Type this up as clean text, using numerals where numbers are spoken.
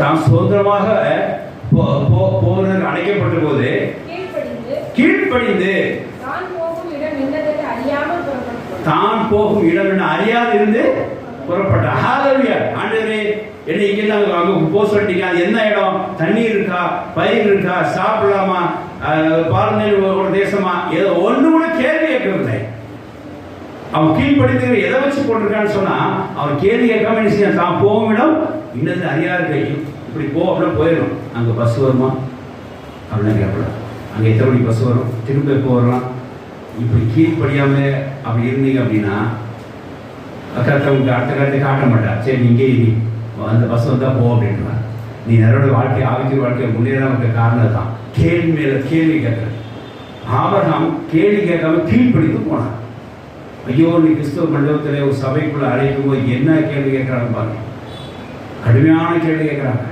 தாம் சுதந்திரமாக போவதற்கு அழைக்கப்பட்ட போது கீழ்ப்படிந்து தான் போகும் இடம் என்ன அறியாது இருந்து புறப்பட்டார். ஹல்லேலூயா. ஆண்டவரே, என்னை இங்கே அங்கே போக சொல்லிட்டீங்க, அது என்ன இடம்? தண்ணீர் இருக்கா, பயிர் இருக்கா, சாப்பிடலாமா, பாரம்பரிய ஒரு தேசமா, ஏதோ ஒன்று கூட கேள்வி கேட்கவில்லை. அவன் கீழ்ப்படிந்து எதை வச்சு போட்டிருக்கான்னு சொன்னா, அவன் கேள்வி கேட்காம என்ன செய்ய, தான் போகும் இடம் இன்னது அறியாது கையும் இப்படி போ அப்படின்னா போயிடும். அங்கே பஸ் வருமா அப்படின்னா கேட்கலாம், அங்கே எத்தனை மணிக்கு பஸ் வரும், திரும்ப எப்போ வரலாம். இப்படி கீழ்ப்படியாம அப்படி இருந்தீங்க அப்படின்னா கருத்தவங்க அடுத்த கருத்தை காட்ட மாட்டார். சரி இங்கே அந்த பஸ் வந்தால் போ அப்படின்றான். நீ நிறைய வாழ்க்கை ஆரோக்கிய வாழ்க்கையை முன்னேறாம காரணம் தான் கேள்வி மேல கேள்வி கேட்கறது. ஆபிரகாம் கேள்வி கேட்காம கீழ்ப்படிந்து போனான். ஐயோ, நீ கிறிஸ்தவ மண்டபத்தில் ஒரு சபைக்குள்ள அழைக்கும் போது என்ன கேள்வி கேட்கறாங்க பாருங்க, கடுமையான கேள்வி கேட்கறாங்க.